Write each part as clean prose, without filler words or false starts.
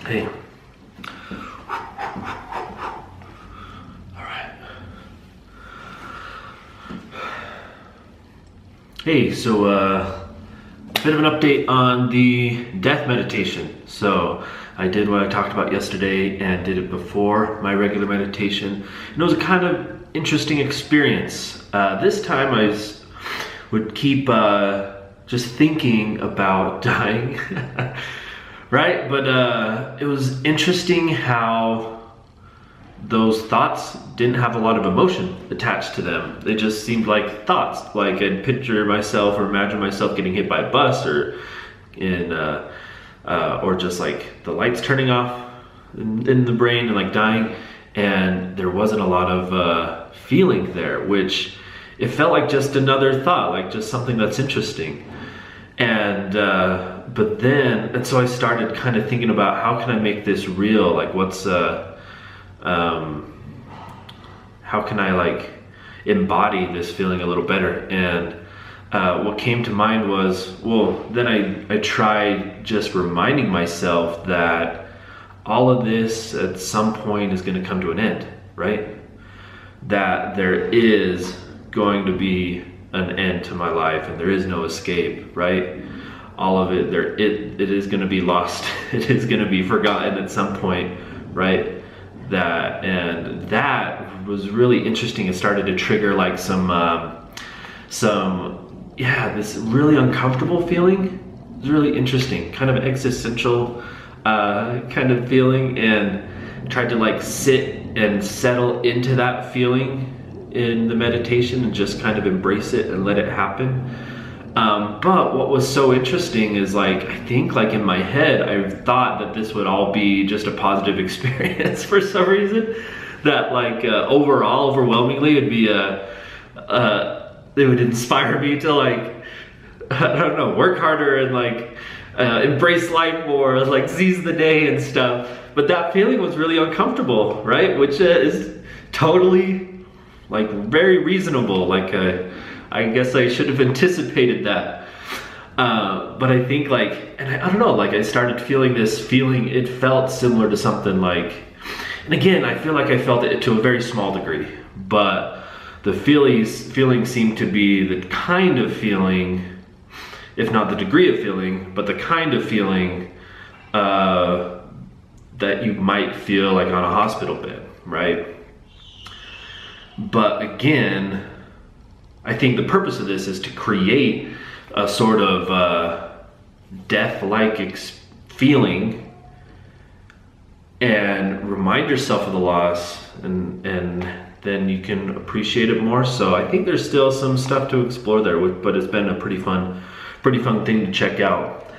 Hey. All right. Hey, so a bit of an update on the death meditation. So I did what I talked about yesterday and did it before my regular meditation. And it was a kind of interesting experience. This time I would keep just thinking about dying, right? But it was interesting how those thoughts didn't have a lot of emotion attached to them. They just seemed like thoughts. Like I'd picture myself or imagine myself getting hit by a bus or just like the lights turning off in the brain and like dying. And there wasn't a lot of feeling there, which it felt like just another thought, like just something that's interesting. And so I started kind of thinking about how can I make this real? Like how can I like embody this feeling a little better? And what came to mind was, well, then I tried just reminding myself that all of this at some point is going to come to an end, right? That there is going to be an end to my life and there is no escape, right? All of it, it is going to be lost. It is going to be forgotten at some point, right? That was really interesting. It started to trigger like this really uncomfortable feeling. It was really interesting, kind of existential kind of feeling, and tried to like sit and settle into that feeling in the meditation and just kind of embrace it and let it happen. But what was so interesting is like, I think like in my head, I thought that this would all be just a positive experience for some reason. That like overall, overwhelmingly, it'd be it would inspire me to like, I don't know, work harder and like embrace life more, like seize the day and stuff. But that feeling was really uncomfortable, right? Which is totally like very reasonable. Like I guess I should have anticipated that. But I think like, and I don't know, like I started feeling this feeling, it felt similar to something like, and again, I feel like I felt it to a very small degree, but the feeling seemed to be the kind of feeling, if not the degree of feeling, but the kind of feeling that you might feel like on a hospital bed, right? But again, I think the purpose of this is to create a sort of death-like feeling and remind yourself of the loss, and then you can appreciate it more. So I think there's still some stuff to explore there, but it's been a pretty fun thing to check out.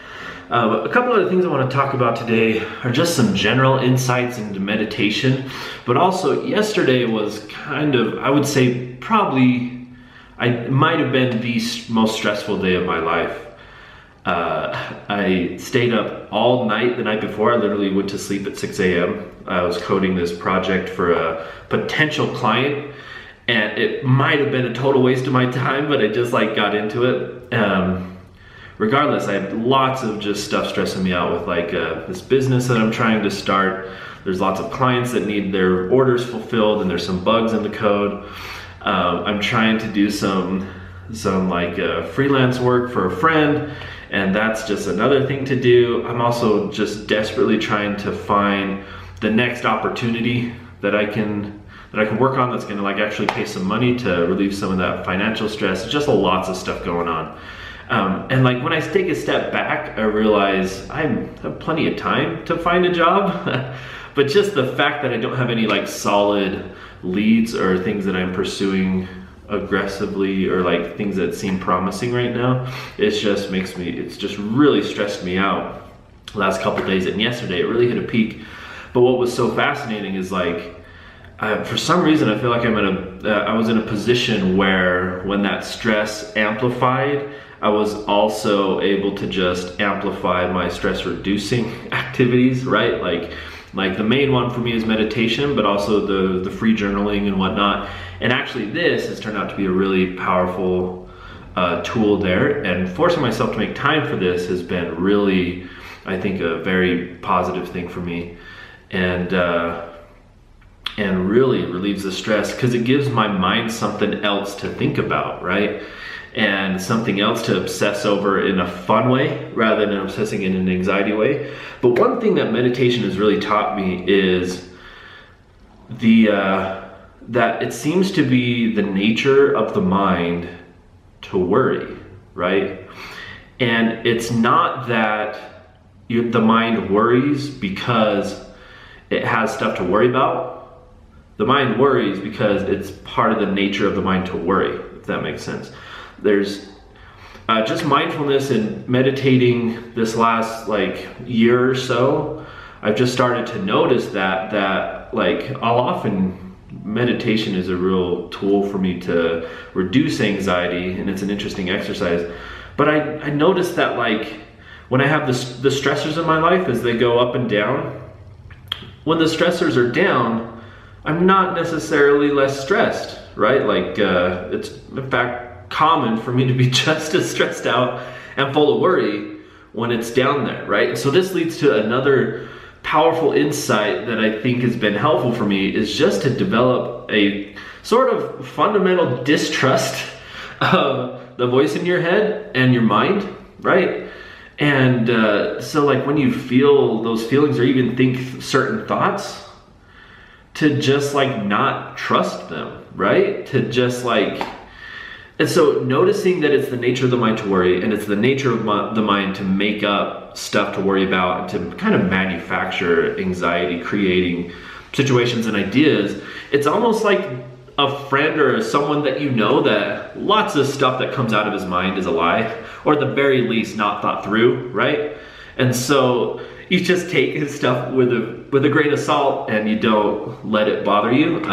A couple other things I want to talk about today are just some general insights into meditation, but also yesterday was kind of, I would say probably, it might have been the most stressful day of my life. I stayed up all night the night before. I literally went to sleep at 6 a.m. I was coding this project for a potential client, and it might have been a total waste of my time, but I just like got into it. Regardless, I had lots of just stuff stressing me out with like this business that I'm trying to start. There's lots of clients that need their orders fulfilled, and there's some bugs in the code. I'm trying to do some like freelance work for a friend, and that's just another thing to do. I'm also just desperately trying to find the next opportunity that I can work on that's going to like actually pay some money to relieve some of that financial stress. It's just lots of stuff going on. And like when I take a step back, I realize I have plenty of time to find a job. But just the fact that I don't have any like solid leads or things that I'm pursuing aggressively, or like things that seem promising right now, it's just really stressed me out the last couple of days. And yesterday it really hit a peak. But what was so fascinating is like, for some reason I feel like I was in a position where when that stress amplified, I was also able to just amplify my stress reducing activities, right? Like the main one for me is meditation, but also the free journaling and whatnot. And actually this has turned out to be a really powerful tool there, and forcing myself to make time for this has been really I think a very positive thing for me, and really relieves the stress because it gives my mind something else to think about, right? And something else to obsess over in a fun way rather than obsessing in an anxiety way. But one thing that meditation has really taught me is that it seems to be the nature of the mind to worry, right? And it's not that the mind worries because it has stuff to worry about. The mind worries because it's part of the nature of the mind to worry, if that makes sense. There's just mindfulness and meditating this last year or so. I've just started to notice that I'll often, meditation is a real tool for me to reduce anxiety, and it's an interesting exercise. But I noticed that when I have the stressors in my life as they go up and down, when the stressors are down, I'm not necessarily less stressed, right? It's in fact common for me to be just as stressed out and full of worry when it's down there, right? So this leads to another powerful insight that I think has been helpful for me, is just to develop a sort of fundamental distrust of the voice in your head and your mind, right? And so when you feel those feelings or even think certain thoughts, to just not trust them, right? To just and so noticing that it's the nature of the mind to worry, and it's the nature of the mind to make up stuff to worry about, and to kind of manufacture anxiety creating situations and ideas. It's almost like a friend or someone that you know that lots of stuff that comes out of his mind is a lie, or at the very least not thought through, right? And so you just take his stuff with a grain of salt, and you don't let it bother you.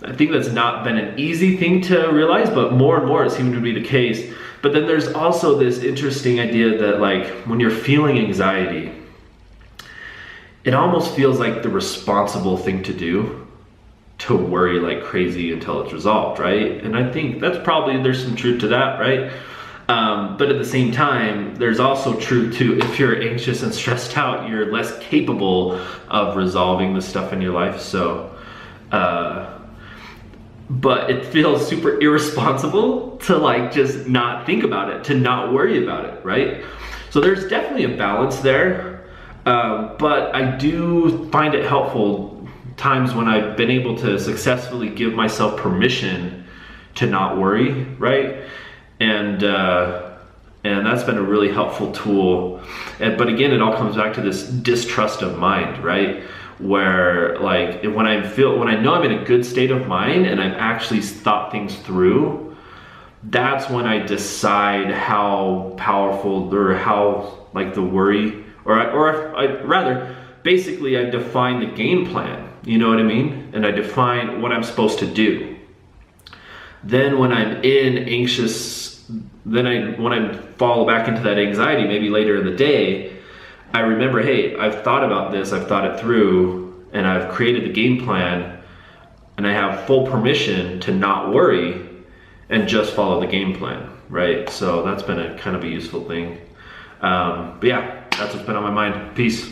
I think that's not been an easy thing to realize, but more and more it seems to be the case. But then there's also this interesting idea that when you're feeling anxiety, it almost feels like the responsible thing to do to worry like crazy until it's resolved, right? And I think there's some truth to that, right? But at the same time, there's also truth to, if you're anxious and stressed out, you're less capable of resolving the stuff in your life. So, but it feels super irresponsible to just not think about it, to not worry about it, right? So there's definitely a balance there, but I do find it helpful times when I've been able to successfully give myself permission to not worry, right? And that's been a really helpful tool. But again, it all comes back to this distrust of mind, right? Where when I know I'm in a good state of mind and I've actually thought things through, that's when I decide how powerful or how the worry, or rather, basically I define the game plan, you know what I mean? And I define what I'm supposed to do. Then when I'm anxious, when I fall back into that anxiety, maybe later in the day, I remember, hey, I've thought about this, I've thought it through, and I've created the game plan, and I have full permission to not worry and just follow the game plan, right? So that's been a kind of a useful thing. But yeah, that's what's been on my mind. Peace.